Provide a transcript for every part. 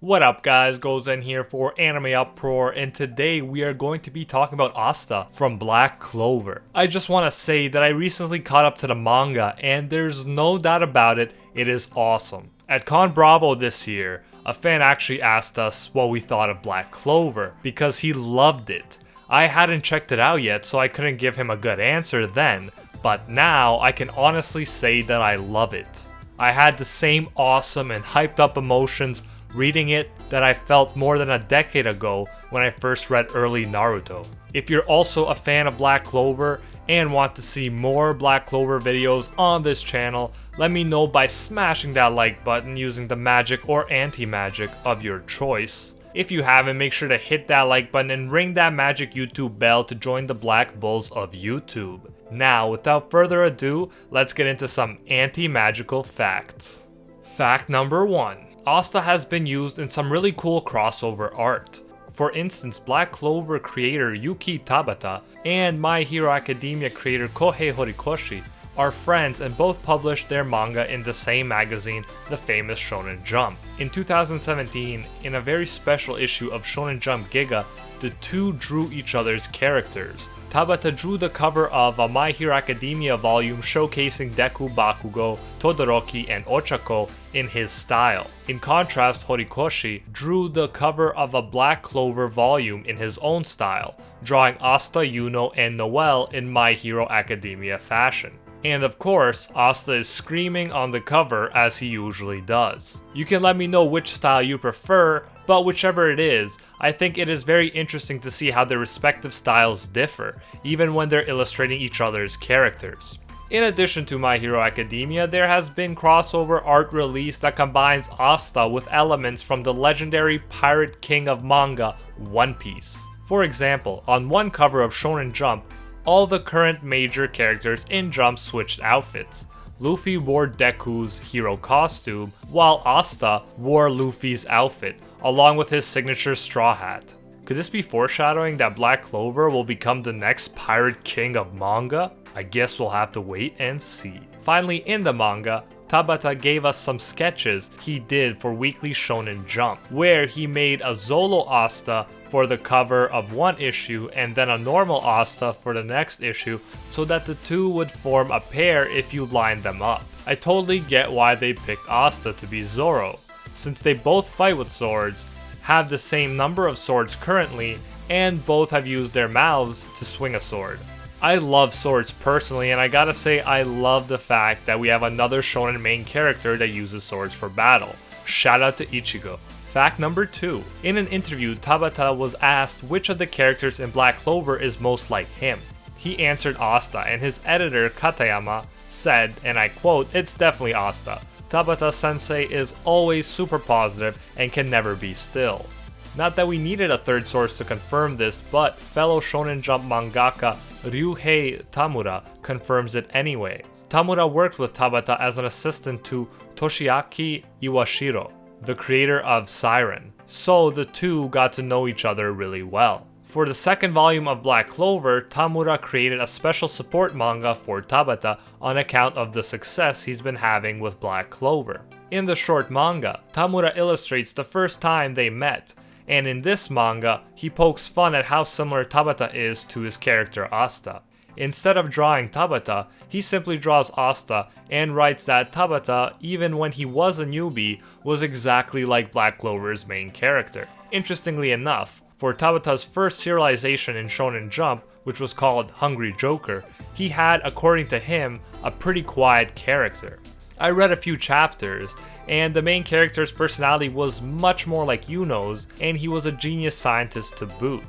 What up guys, Goes in here for AnimeUproar, and today we are going to be talking about Asta from Black Clover. I just want to say that I recently caught up to the manga and there's no doubt about it, it is awesome. At Con Bravo this year, a fan actually asked us what we thought of Black Clover because he loved it. I hadn't checked it out yet, so I couldn't give him a good answer then, but now I can honestly say that I love it. I had the same awesome and hyped up emotions reading it that I felt more than a decade ago when I first read early Naruto. If you're also a fan of Black Clover and want to see more Black Clover videos on this channel, let me know by smashing that like button using the magic or anti-magic of your choice. If you haven't, make sure to hit that like button and ring that magic YouTube bell to join the Black Bulls of YouTube. Now, without further ado, let's get into some anti-magical facts. Fact number 1. Asta has been used in some really cool crossover art. For instance, Black Clover creator Yuki Tabata and My Hero Academia creator Kohei Horikoshi are friends and both published their manga in the same magazine, the famous Shonen Jump. In 2017, in a very special issue of Shonen Jump Giga, the two drew each other's characters. Tabata drew the cover of a My Hero Academia volume showcasing Deku Bakugo, Todoroki, and Ochako in his style. In contrast, Horikoshi drew the cover of a Black Clover volume in his own style, drawing Asta, Yuno, and Noelle in My Hero Academia fashion. And of course, Asta is screaming on the cover as he usually does. You can let me know which style you prefer, but whichever it is, I think it is very interesting to see how their respective styles differ, even when they're illustrating each other's characters. In addition to My Hero Academia, there has been crossover art release that combines Asta with elements from the legendary pirate king of manga, One Piece. For example, on one cover of Shonen Jump, all the current major characters in Jump switched outfits. Luffy wore Deku's hero costume, while Asta wore Luffy's outfit, along with his signature straw hat. Could this be foreshadowing that Black Clover will become the next pirate king of manga? I guess we'll have to wait and see. Finally, in the manga, Tabata gave us some sketches he did for Weekly Shonen Jump, where he made a Zolo Asta for the cover of one issue and then a normal Asta for the next issue, so that the two would form a pair if you lined them up. I totally get why they picked Asta to be Zoro, since they both fight with swords, have the same number of swords currently, and both have used their mouths to swing a sword. I love swords personally, and I gotta say I love the fact that we have another shonen main character that uses swords for battle. Shout out to Ichigo. Fact number 2. In an interview, Tabata was asked which of the characters in Black Clover is most like him. He answered Asta, and his editor Katayama said, and I quote, "It's definitely Asta. Tabata sensei is always super positive and can never be still." Not that we needed a third source to confirm this, but fellow Shonen Jump mangaka Ryuhei Tamura confirms it anyway. Tamura worked with Tabata as an assistant to Toshiaki Iwashiro, the creator of Siren, so the two got to know each other really well. For the second volume of Black Clover, Tamura created a special support manga for Tabata on account of the success he's been having with Black Clover. In the short manga, Tamura illustrates the first time they met, and in this manga, he pokes fun at how similar Tabata is to his character Asta. Instead of drawing Tabata, he simply draws Asta and writes that Tabata, even when he was a newbie, was exactly like Black Clover's main character. Interestingly enough, for Tabata's first serialization in Shonen Jump, which was called Hungry Joker, he had, according to him, a pretty quiet character. I read a few chapters, and the main character's personality was much more like Yuno's, and he was a genius scientist to boot.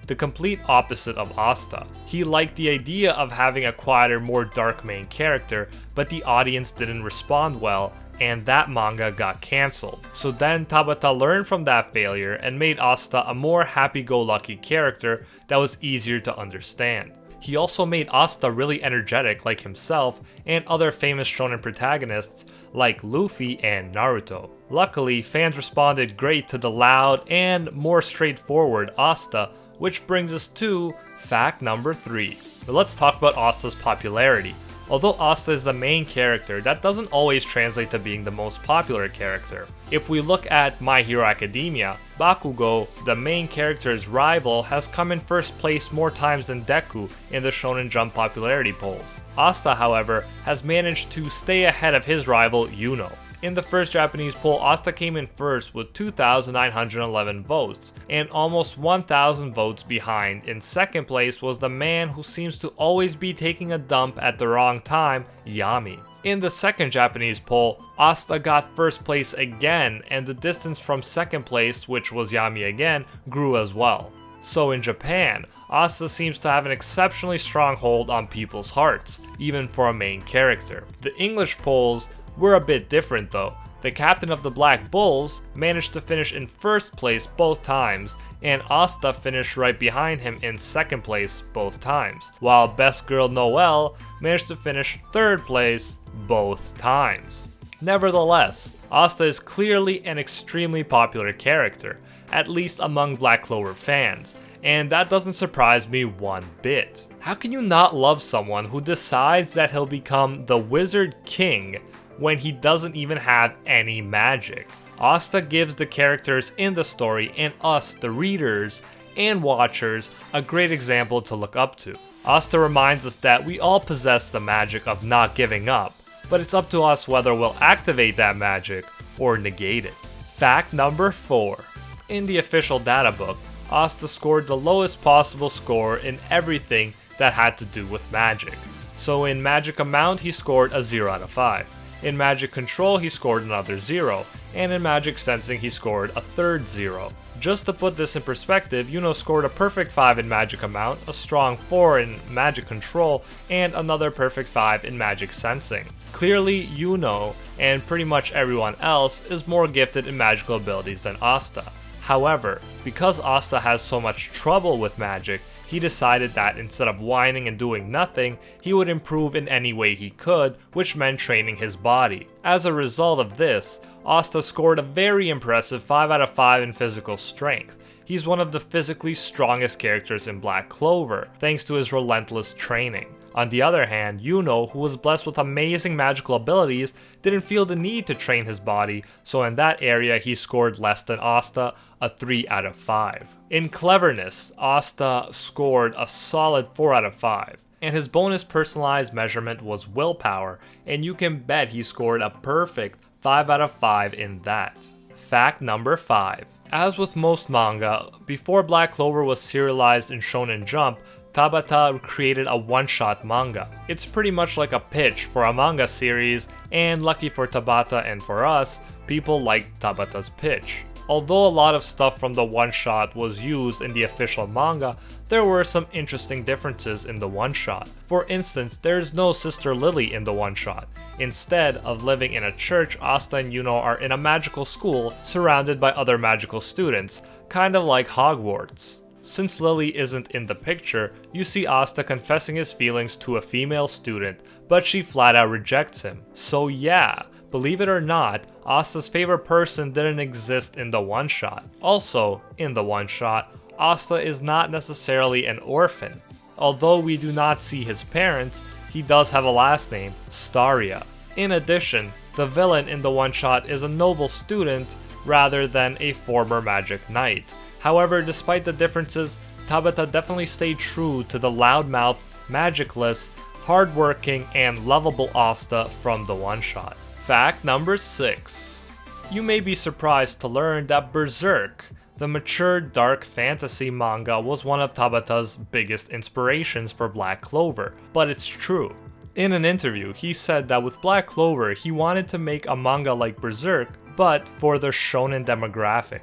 The complete opposite of Asta. He liked the idea of having a quieter, more dark main character, but the audience didn't respond well, and that manga got cancelled. So then Tabata learned from that failure and made Asta a more happy-go-lucky character that was easier to understand. He also made Asta really energetic like himself and other famous shonen protagonists like Luffy and Naruto. Luckily, fans responded great to the loud and more straightforward Asta, which brings us to fact number 3. But let's talk about Asta's popularity. Although Asta is the main character, that doesn't always translate to being the most popular character. If we look at My Hero Academia, Bakugo, the main character's rival, has come in first place more times than Deku in the Shonen Jump popularity polls. Asta, however, has managed to stay ahead of his rival Yuno. In the first Japanese poll, Asta came in first with 2,911 votes, and almost 1,000 votes behind. In second place was the man who seems to always be taking a dump at the wrong time, Yami. In the second Japanese poll, Asta got first place again, and the distance from second place, which was Yami again, grew as well. So in Japan, Asta seems to have an exceptionally strong hold on people's hearts, even for a main character. The English polls were a bit different though. The captain of the Black Bulls managed to finish in first place both times, and Asta finished right behind him in second place both times, while Best Girl Noelle managed to finish third place both times. Nevertheless, Asta is clearly an extremely popular character, at least among Black Clover fans, and that doesn't surprise me one bit. How can you not love someone who decides that he'll become the Wizard King when he doesn't even have any magic? Asta gives the characters in the story and us, the readers and watchers, a great example to look up to. Asta reminds us that we all possess the magic of not giving up, but it's up to us whether we'll activate that magic or negate it. Fact number 4. In the official data book, Asta scored the lowest possible score in everything that had to do with magic. So in magic amount, he scored a 0 out of 5. In magic control, he scored another 0, and in magic sensing, he scored a third 0. Just to put this in perspective, Yuno scored a perfect 5 in magic amount, a strong 4 in magic control, and another perfect 5 in magic sensing. Clearly, Yuno, and pretty much everyone else, is more gifted in magical abilities than Asta. However, because Asta has so much trouble with magic, he decided that instead of whining and doing nothing, he would improve in any way he could, which meant training his body. As a result of this, Asta scored a very impressive 5 out of 5 in physical strength. He's one of the physically strongest characters in Black Clover, thanks to his relentless training. On the other hand, Yuno, who was blessed with amazing magical abilities, didn't feel the need to train his body, so in that area he scored less than Asta, a 3 out of 5. In cleverness, Asta scored a solid 4 out of 5, and his bonus personalized measurement was willpower, and you can bet he scored a perfect 5 out of 5 in that. Fact number 5. As with most manga, before Black Clover was serialized in Shonen Jump, Tabata created a one-shot manga. It's pretty much like a pitch for a manga series, and lucky for Tabata and for us, people liked Tabata's pitch. Although a lot of stuff from the one-shot was used in the official manga, there were some interesting differences in the one-shot. For instance, there's no Sister Lily in the one-shot. Instead of living in a church, Asta and Yuno are in a magical school surrounded by other magical students, kind of like Hogwarts. Since Lily isn't in the picture, you see Asta confessing his feelings to a female student, but she flat out rejects him. So yeah, believe it or not, Asta's favorite person didn't exist in the one-shot. Also, in the one-shot, Asta is not necessarily an orphan. Although we do not see his parents, he does have a last name, Staria. In addition, the villain in the one-shot is a noble student rather than a former magic knight. However, despite the differences, Tabata definitely stayed true to the loudmouthed, magicless, hardworking, and lovable Asta from the one-shot. Fact number 6. You may be surprised to learn that Berserk, the mature dark fantasy manga, was one of Tabata's biggest inspirations for Black Clover, but it's true. In an interview, he said that with Black Clover, he wanted to make a manga like Berserk, but for the shonen demographic.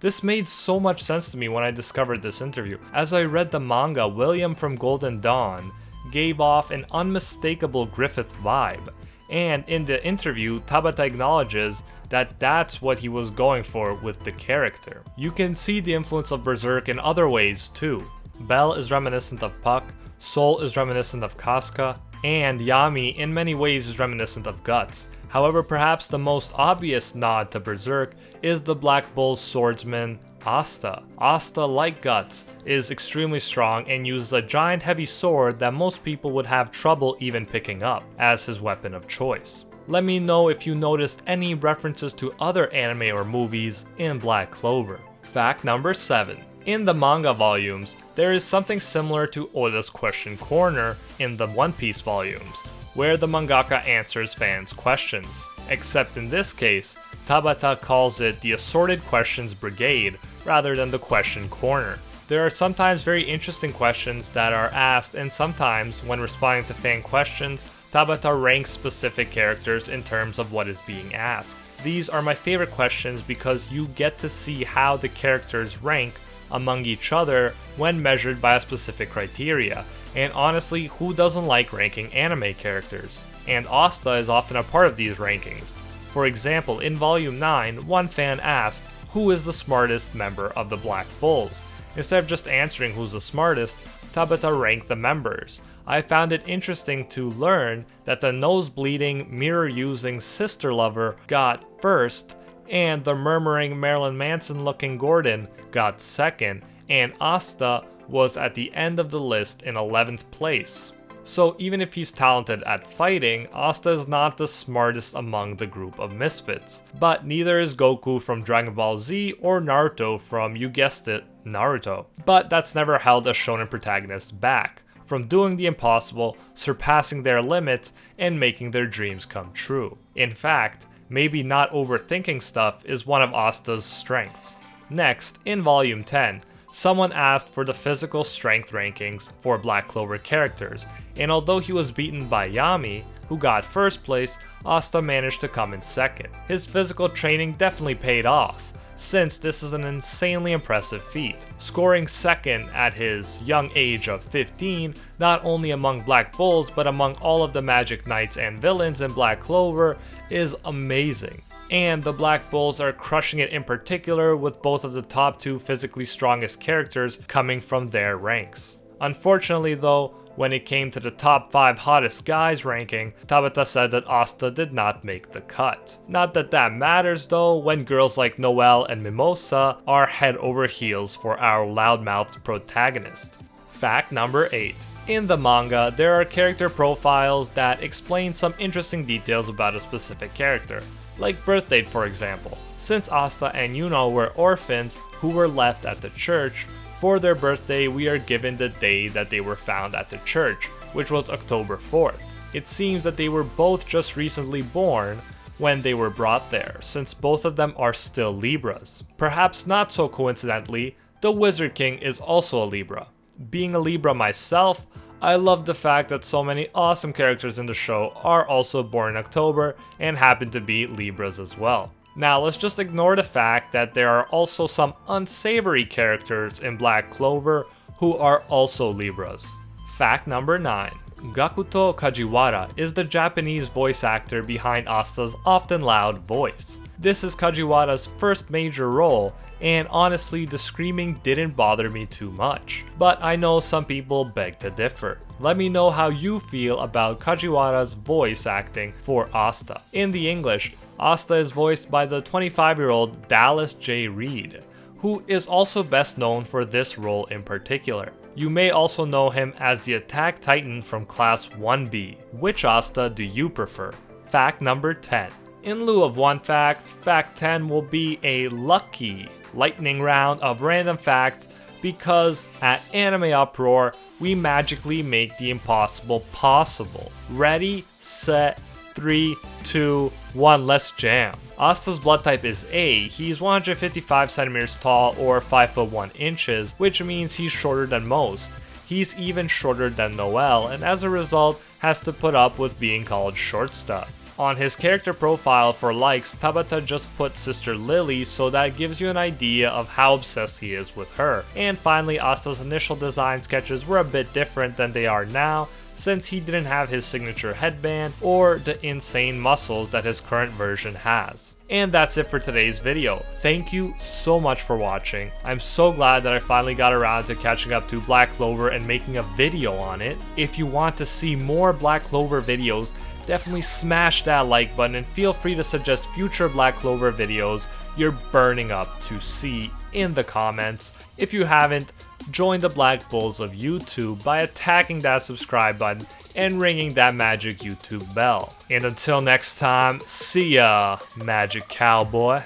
This made so much sense to me when I discovered this interview. As I read the manga, William from Golden Dawn gave off an unmistakable Griffith vibe, and in the interview, Tabata acknowledges that that's what he was going for with the character. You can see the influence of Berserk in other ways too. Bell is reminiscent of Puck, Soul is reminiscent of Casca, and Yami in many ways is reminiscent of Guts. However, perhaps the most obvious nod to Berserk is the Black Bull's swordsman, Asta. Asta, like Guts, is extremely strong and uses a giant heavy sword that most people would have trouble even picking up as his weapon of choice. Let me know if you noticed any references to other anime or movies in Black Clover. Fact number 7. In the manga volumes, there is something similar to Oda's Question Corner in the One Piece volumes, where the mangaka answers fans' questions. Except in this case, Tabata calls it the Assorted Questions Brigade rather than the Question Corner. There are sometimes very interesting questions that are asked, and sometimes, when responding to fan questions, Tabata ranks specific characters in terms of what is being asked. These are my favorite questions because you get to see how the characters rank among each other when measured by a specific criteria, and honestly, who doesn't like ranking anime characters? And Asta is often a part of these rankings. For example, in Volume 9, one fan asked, who is the smartest member of the Black Bulls? Instead of just answering who's the smartest, Tabata ranked the members. I found it interesting to learn that the nose-bleeding, mirror-using sister lover got first, and the murmuring Marilyn Manson-looking Gordon got second, and Asta was at the end of the list in 11th place. So even if he's talented at fighting, Asta is not the smartest among the group of misfits. But neither is Goku from Dragon Ball Z or Naruto from, you guessed it, Naruto. But that's never held a shonen protagonist back from doing the impossible, surpassing their limits, and making their dreams come true. In fact, maybe not overthinking stuff is one of Asta's strengths. Next, in Volume 10, someone asked for the physical strength rankings for Black Clover characters, and although he was beaten by Yami, who got first place, Asta managed to come in second. His physical training definitely paid off, since this is an insanely impressive feat. Scoring second at his young age of 15, not only among Black Bulls but among all of the Magic Knights and villains in Black Clover, is amazing. And the Black Bulls are crushing it in particular, with both of the top 2 physically strongest characters coming from their ranks. Unfortunately though, when it came to the top 5 hottest guys ranking, Tabata said that Asta did not make the cut. Not that that matters though, when girls like Noelle and Mimosa are head over heels for our loudmouthed protagonist. Fact number 8. In the manga, there are character profiles that explain some interesting details about a specific character, like birth date for example. Since Asta and Yuno were orphans who were left at the church, for their birthday we are given the day that they were found at the church, which was October 4th. It seems that they were both just recently born when they were brought there, since both of them are still Libras. Perhaps not so coincidentally, the Wizard King is also a Libra. Being a Libra myself, I love the fact that so many awesome characters in the show are also born in October and happen to be Libras as well. Now let's just ignore the fact that there are also some unsavory characters in Black Clover who are also Libras. Fact number 9. Gakuto Kajiwara is the Japanese voice actor behind Asta's often loud voice. This is Kajiwara's first major role, and honestly the screaming didn't bother me too much. But I know some people beg to differ. Let me know how you feel about Kajiwara's voice acting for Asta. In the English, Asta is voiced by the 25-year-old Dallas J. Reed, who is also best known for this role in particular. You may also know him as the Attack Titan from Class 1B. Which Asta do you prefer? Fact number 10. In lieu of one fact, fact 10 will be a lucky lightning round of random facts because at AnimeUproar, we magically make the impossible possible. Ready, set, 3, 2, 1, let's jam. Asta's blood type is A. He's 155 centimeters tall or 5 foot 1 inches, which means he's shorter than most. He's even shorter than Noelle, and as a result has to put up with being called short stuff. On his character profile for likes, Tabata just put Sister Lily, so that gives you an idea of how obsessed he is with her. And finally, Asta's initial design sketches were a bit different than they are now, since he didn't have his signature headband or the insane muscles that his current version has. And that's it for today's video. Thank you so much for watching. I'm so glad that I finally got around to catching up to Black Clover and making a video on it. If you want to see more Black Clover videos, definitely smash that like button and feel free to suggest future Black Clover videos you're burning up to see in the comments. If you haven't, join the Black Bulls of YouTube by attacking that subscribe button and ringing that magic YouTube bell. And until next time, see ya, Magic Cowboy.